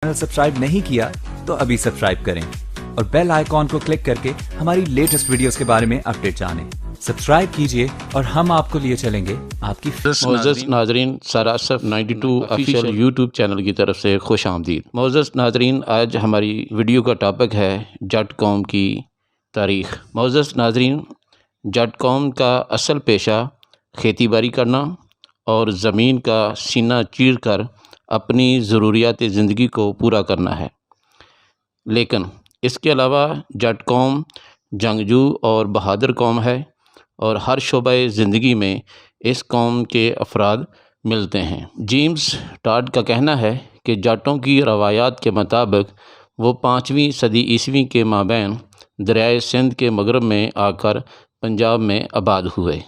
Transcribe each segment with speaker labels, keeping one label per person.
Speaker 1: Channel subscribe नहीं किया तो अभी सब्सक्राइब करें और बेल आइकॉन को क्लिक करके हमारी लेटेस्ट वीडियोस के बारे में अपडेट जानें। सब्सक्राइब कीजिए और हम आपको लिए चलेंगे आपकी
Speaker 2: मोअज़्ज़ज़ नाज़रीन, सरासफ 92 ऑफिशियल यूट्यूब चैनल की तरफ से खुश आमदीद। मोअज़्ज़ज़ नाज़रीन, आज हमारी वीडियो का टॉपिक है जट कौम की तारीख़। मोअज़्ज़ज़ नाज़रीन, जट कौम का असल पेशा खेती बाड़ी करना और ज़मीन का सीना चीर कर अपनी ज़रूरियात ज़िंदगी को पूरा करना है। लेकिन इसके अलावा जट कौम जंगजू और बहादुर कौम है और हर शोबे ज़िंदगी में इस कौम के अफराद मिलते हैं। जेम्स टॉड का कहना है कि जाटों की रवायात के मुताबिक वो 5वीं सदी ईस्वी के माबैन दरियाए सिंध के मगरब में आकर पंजाब में आबाद हुए।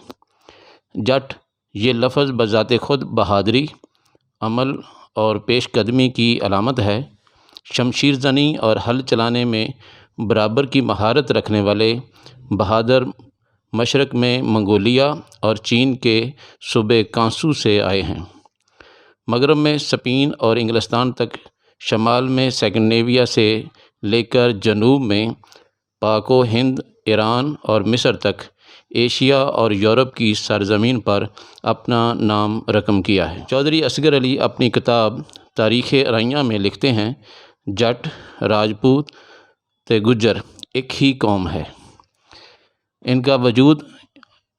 Speaker 2: जट ये लफ्ज़ बज़ाते ख़ुद बहादुरी, अमल और पेशकदमी की अलामत है। शमशीर ज़नी और हल चलाने में बराबर की महारत रखने वाले बहादुर मशरक़ में मंगोलिया और चीन के सूबे कांसू से आए हैं। मगरब में स्पेन और इंग्लिस्तान तक, शमाल में स्कैंडिनेविया से लेकर जनूब में पाको हिंद, ईरान और मिस्र तक, एशिया और यूरोप की सरज़मीन पर अपना नाम रकम किया है। चौधरी असगर अली अपनी किताब तारीख़ अरैया में लिखते हैं, जट, राजपूत ते गुज्जर एक ही कौम है। इनका वजूद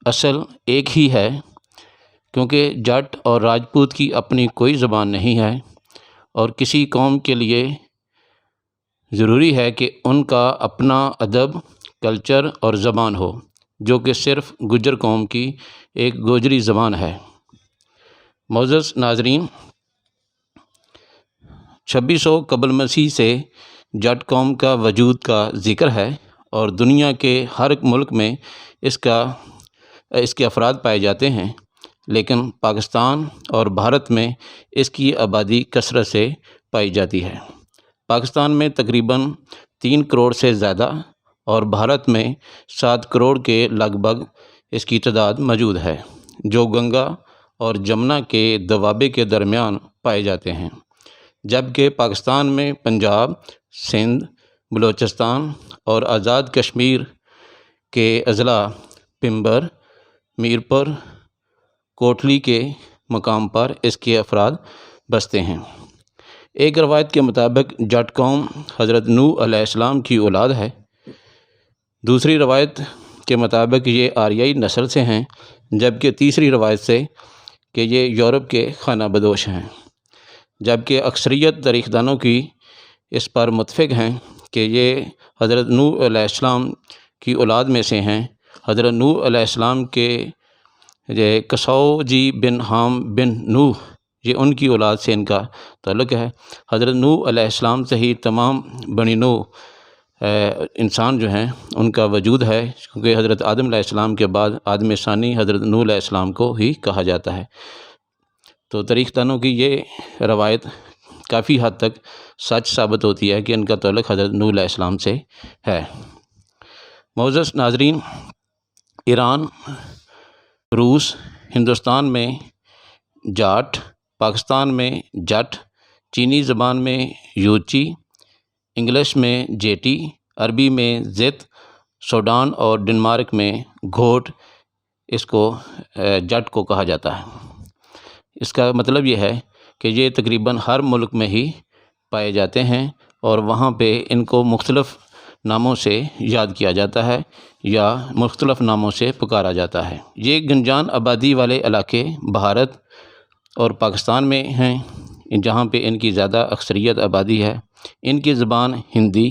Speaker 2: असल एक ही है, क्योंकि जट और राजपूत की अपनी कोई ज़बान नहीं है और किसी कौम के लिए ज़रूरी है कि उनका अपना अदब, कल्चर और ज़बान हो, जो कि सिर्फ़ गुज्जर कौम की एक गोजरी ज़बान है। मोअज़्ज़ज़ नाज़रीन, 2600 क़ब्ल मसीह से जट कौम का वजूद का ज़िक्र है और दुनिया के हर मुल्क में इसके अफराद पाए जाते हैं, लेकिन पाकिस्तान और भारत में इसकी आबादी कसरत से पाई जाती है। पाकिस्तान में तकरीबन 3 करोड़ से ज़्यादा और भारत में 7 करोड़ के लगभग इसकी तादाद मौजूद है, जो गंगा और जमुना के दवाबे के दरमियान पाए जाते हैं, जबकि पाकिस्तान में पंजाब, सिंध, बलूचिस्तान और आज़ाद कश्मीर के अज़ला पिंबर, मीरपुर, कोटली के मकाम पर इसके अफराद बसते हैं। एक रवायत के मुताबिक जट कौम हज़रत नूह अलैहिस्सलाम की औलाद है। दूसरी रवायत के मुताबिक ये आर्याई नस्ल से हैं, जबकि तीसरी रवायत से कि ये यूरोप के खाना बदोश हैं। जबकि अक्सरियत तारीख़दानों की इस पर मुत्तफ़िक़ हैं कि ये हज़रत नूह अलैहिस्सलाम की औलाद में से हैं। हज़रत नूह अलैहिस्सलाम के कसौजी बिन हाम बिन नूह, ये उनकी औलाद से इनका ताल्लुक़ है। हज़रत नूह अलैहिस्सलाम से ही तमाम बनी नूह इंसान जो हैं उनका वजूद है, क्योंकि हज़रत आदम अलैहिस्सलाम के बाद आदम सानी हज़रत नूह अलैहिस्सलाम को ही कहा जाता है। तो तारीख़दानों की ये रवायत काफ़ी हद तक सच साबित होती है कि इनका ताल्लुक़ हज़रत नूह अलैहिस्सलाम से है। मोअज़्ज़ज़ नाज़रीन, ईरान, रूस, हिंदुस्तान में जाट, पाकिस्तान में जट, चीनी ज़बान में यूची, इंग्लिश में जेटी, अरबी में ज़ित, सूडान और डेनमार्क में घोट इसको जट को कहा जाता है। इसका मतलब ये है कि ये तकरीबन हर मुल्क में ही पाए जाते हैं और वहाँ पे इनको मुख्तलिफ़ नामों से याद किया जाता है या मुख्तलिफ़ नामों से पुकारा जाता है। ये गंजान आबादी वाले इलाके भारत और पाकिस्तान में हैं, जहाँ पे इनकी ज़्यादा अक्सरियत आबादी है। इनकी ज़बान हिंदी,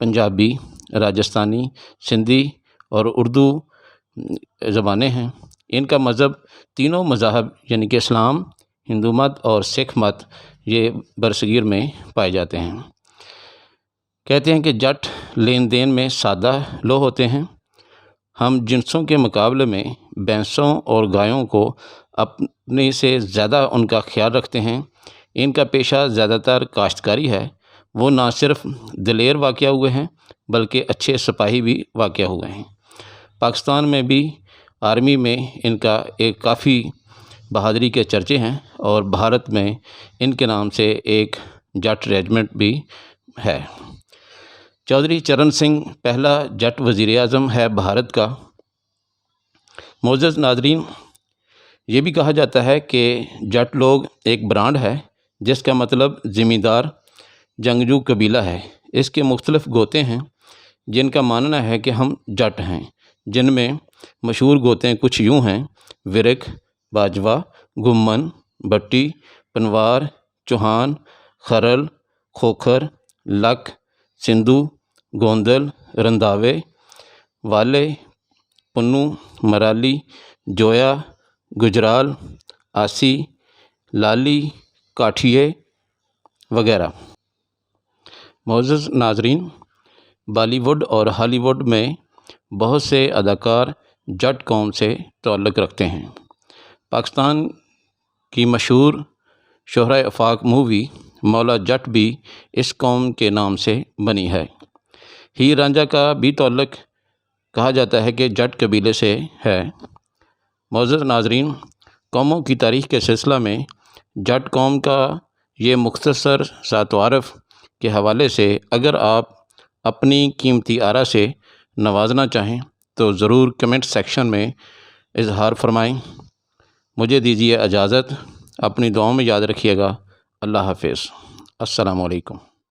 Speaker 2: पंजाबी, राजस्थानी, सिंधी और उर्दू ज़बानें हैं। इनका मज़हब तीनों मज़ाहब यानी कि इस्लाम, हिंदू मत और सिख मत ये बरसगीर में पाए जाते हैं। कहते हैं कि जट लेन देन में सादा लो होते हैं। हम जिन्सों के मुकाबले में भैंसों और गायों को अपने से ज़्यादा उनका ख्याल रखते हैं। इनका पेशा ज़्यादातर काश्तकारी है। वो ना सिर्फ दिलेर वाक़या हुए हैं, बल्कि अच्छे सिपाही भी वाक़या हुए हैं। पाकिस्तान में भी आर्मी में इनका एक काफ़ी बहादुरी के चर्चे हैं और भारत में इनके नाम से एक جٹ ریجمنٹ بھی ہے۔ چودھری چرن سنگھ پہلا جٹ وزیر اعظم ہے بھارت کا۔ معزز ناظرین، یہ بھی کہا جاتا ہے کہ جٹ لوگ ایک برانڈ ہے جس کا مطلب زمیندار جنگجو قبیلہ ہے۔ اس کے مختلف گوتے ہیں جن کا ماننا ہے کہ ہم جٹ ہیں، جن میں مشہور گوتے کچھ یوں ہیں: ورک، باجوہ، گھمن، بٹی، پنوار، چوہان، خرل، کھوکھر، لکھ، سندھو، گوندل، رنداوے، والے، پنو، مرالی، جویا، گجرال، آسی، لالی، کاٹھیے وغیرہ۔ معزز ناظرین، بالی ووڈ اور ہالی ووڈ میں بہت سے اداکار جٹ قوم سے تعلق رکھتے ہیں۔ پاکستان کی مشہور شہرۂ آفاق مووی مولا جٹ بھی اس قوم کے نام سے بنی ہے۔ ہیر رانجھا کا بھی تعلق کہا جاتا ہے کہ جٹ قبیلے سے ہے۔ معزز ناظرین، قوموں کی تاریخ کے سلسلہ میں جٹ قوم کا یہ مختصر سا تعارف کے حوالے سے اگر آپ اپنی قیمتی آراء سے نوازنا چاہیں تو ضرور کمنٹ سیکشن میں اظہار فرمائیں۔ مجھے دیجیے اجازت، اپنی دعاؤں میں یاد رکھیے گا۔ اللہ حافظ۔ السلام علیکم۔